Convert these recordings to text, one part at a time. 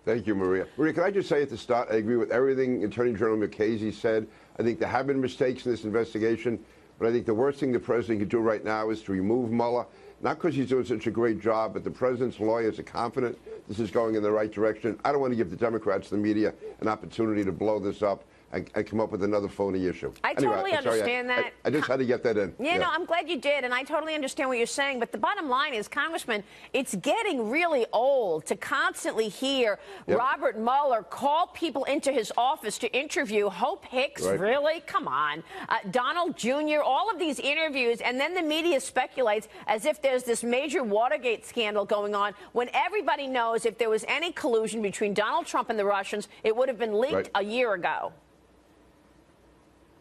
Thank you, Maria. Maria, can I just say at the start, I agree with everything Attorney General Mukasey said. I think there have been mistakes in this investigation, but I think the worst thing the president can do right now is to remove Mueller, not because he's doing such a great job, but the president's lawyers are confident this is going in the right direction. I don't want to give the Democrats, the media, an opportunity to blow this up and come up with another phony issue. I totally understand that. I just had to get that in. Yeah, no, I'm glad you did, and I totally understand what you're saying. But the bottom line is, Congressman, it's getting really old to constantly hear Robert Mueller call people into his office to interview. Hope Hicks, really? Come on. Donald Jr., all of these interviews, and then the media speculates as if there's this major Watergate scandal going on, when everybody knows if there was any collusion between Donald Trump and the Russians, it would have been leaked a year ago.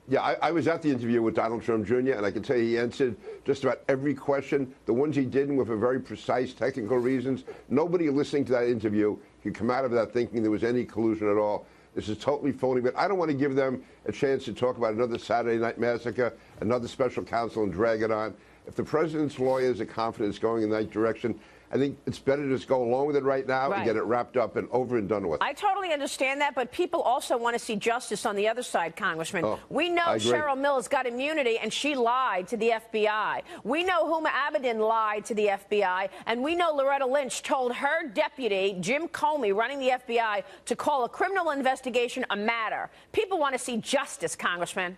Yeah, I was at the interview with Donald Trump Jr., and I can tell you he answered just about every question. The ones he didn't were for very precise technical reasons. Nobody listening to that interview could come out of that thinking there was any collusion at all. This is totally phony, but I don't want to give them a chance to talk about another Saturday night massacre, another special counsel, and drag it on. If the president's lawyers are confident it's going in that direction, I think it's better to just go along with it right now and get it wrapped up and over and done with. I totally understand that, but people also want to see justice on the other side, Congressman. We know Cheryl Mills got immunity, and she lied to the FBI. We know Huma Abedin lied to the FBI, and we know Loretta Lynch told her deputy, Jim Comey, running the FBI, to call a criminal investigation a matter. People want to see justice, Congressman.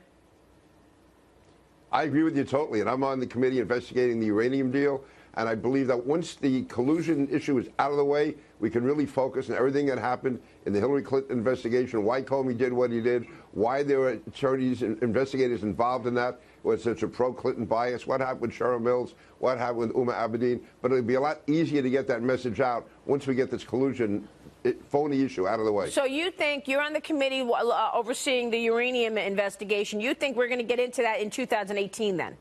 I agree with you totally, and I'm on the committee investigating the uranium deal. And I believe that once the collusion issue is out of the way, we can really focus on everything that happened in the Hillary Clinton investigation, why Comey did what he did, why there were attorneys and investigators involved in that, with such a pro-Clinton bias, what happened with Cheryl Mills, what happened with Huma Abedin. But it'll be a lot easier to get that message out once we get this collusion phony issue out of the way. So you think, you're on the committee overseeing the uranium investigation, you think we're going to get into that in 2018 then?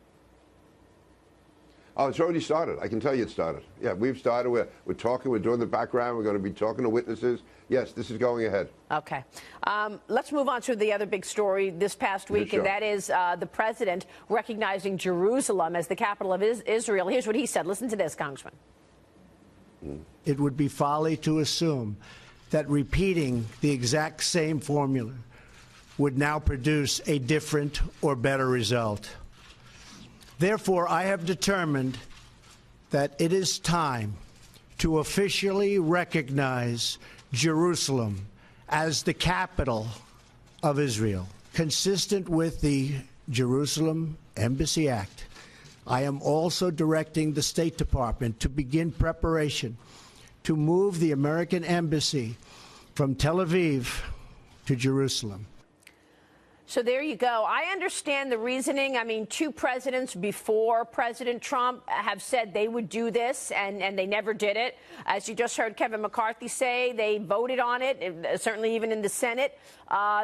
Oh, it's already started. I can tell you it started. Yeah, we've started. We're talking. We're doing the background. We're going to be talking to witnesses. Yes, this is going ahead. Okay. Let's move on to the other big story this past week, and that is the president recognizing Jerusalem as the capital of Israel. Here's what he said. Listen to this, Congressman. It would be folly to assume that repeating the exact same formula would now produce a different or better result. Therefore, I have determined that it is time to officially recognize Jerusalem as the capital of Israel. Consistent with the Jerusalem Embassy Act, I am also directing the State Department to begin preparation to move the American Embassy from Tel Aviv to Jerusalem. So there you go. I understand the reasoning. I mean, 2 presidents before President Trump have said they would do this, and they never did it. As you just heard Kevin McCarthy say, they voted on it, certainly even in the Senate.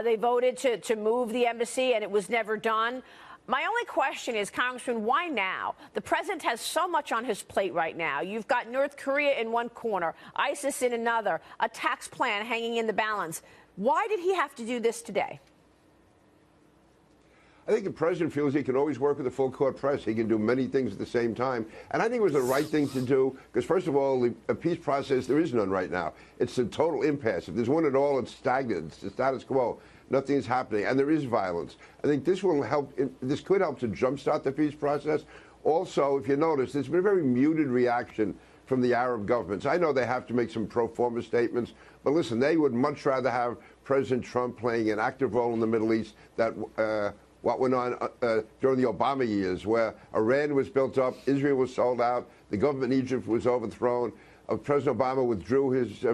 They voted to move the embassy, and it was never done. My only question is, Congressman, why now? The president has so much on his plate right now. You've got North Korea in one corner, ISIS in another, a tax plan hanging in the balance. Why did he have to do this today? I think the president feels he can always work with the full court press. He can do many things at the same time. And I think it was the right thing to do because, first of all, the peace process, there is none right now. It's a total impasse. If there's one at all, it's stagnant. It's the status quo. Nothing is happening. And there is violence. I think this will help. This could help to jumpstart the peace process. Also, if you notice, there's been a very muted reaction from the Arab governments. I know they have to make some pro forma statements, but listen, they would much rather have President Trump playing an active role in the Middle East that what went on during the Obama years, where Iran was built up, Israel was sold out, the government in Egypt was overthrown. President Obama withdrew his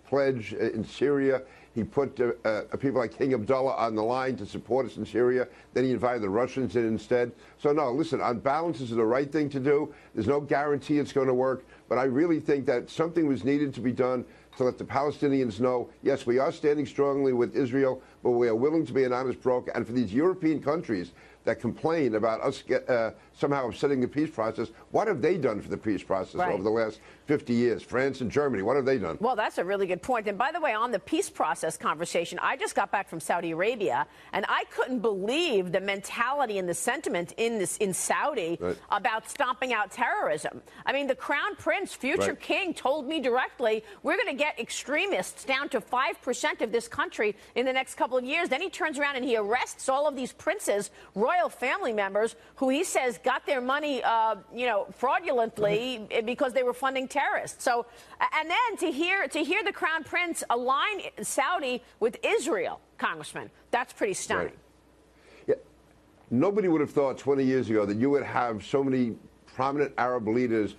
pledge in Syria. He put people like King Abdullah on the line to support us in Syria. Then he invited the Russians in instead. So, no, listen, on balance, this is the right thing to do. There's no guarantee it's going to work. But I really think that something was needed to be done to let the Palestinians know, yes, we are standing strongly with Israel, but we are willing to be an honest broker. And for these European countries that complain about us somehow upsetting the peace process, what have they done for the peace process over the last 50 years. France and Germany, what have they done? Well, that's a really good point. And by the way, on the peace process conversation, I just got back from Saudi Arabia, and I couldn't believe the mentality and the sentiment in Saudi about stomping out terrorism. I mean, the Crown Prince, future king, told me directly, we're going to get extremists down to 5% of this country in the next couple of years. Then he turns around and he arrests all of these princes, royal family members, who he says got their money, fraudulently because they were funding terrorists. So, and then to hear the Crown Prince align Saudi with Israel, Congressman, that's pretty stunning. Right. Yeah. Nobody would have thought 20 years ago that you would have so many prominent Arab leaders,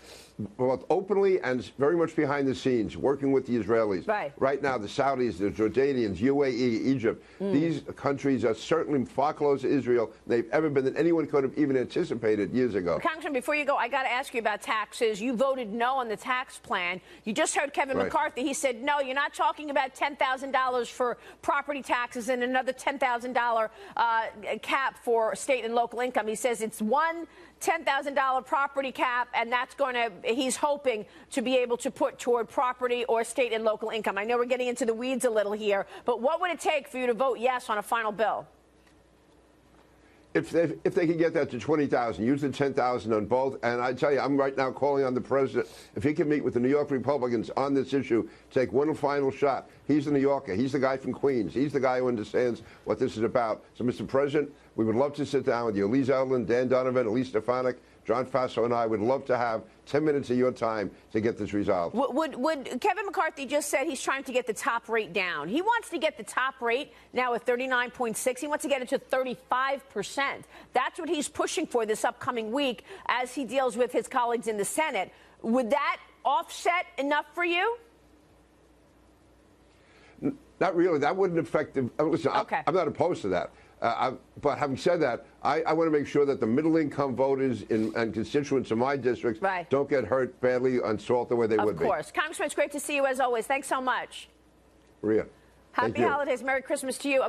both openly and very much behind the scenes, working with the Israelis. Right now, the Saudis, the Jordanians, UAE, Egypt, these countries are certainly far closer to Israel than they've ever been than anyone could have even anticipated years ago. Congressman, before you go, I got to ask you about taxes. You voted no on the tax plan. You just heard Kevin McCarthy. He said, no, you're not talking about $10,000 for property taxes and another $10,000 cap for state and local income. He says it's one $10,000 property cap, and that's going to, he's hoping to be able to put toward property or state and local income. I know we're getting into the weeds a little here, but what would it take for you to vote yes on a final bill? If they could get that to 20,000, use the 10,000 on both. And I tell you, I'm right now calling on the president. If he can meet with the New York Republicans on this issue, take one final shot. He's a New Yorker. He's the guy from Queens. He's the guy who understands what this is about. So, Mr. President, we would love to sit down with you. Lee Zeldin, Dan Donovan, Elise Stefanik, John Faso, and I would love to have 10 minutes of your time to get this resolved. Would Kevin McCarthy just said he's trying to get the top rate down. He wants to get the top rate now at 39.6. He wants to get it to 35%. That's what he's pushing for this upcoming week as he deals with his colleagues in the Senate. Would that offset enough for you? Not really. That wouldn't affect the. Listen, I'm not opposed to that. But having said that, I want to make sure that the middle-income voters and constituents in my districts don't get hurt badly on SALT the way they would be. Of course. Congressman, it's great to see you as always. Thanks so much. Maria. Happy holidays. Merry Christmas to you.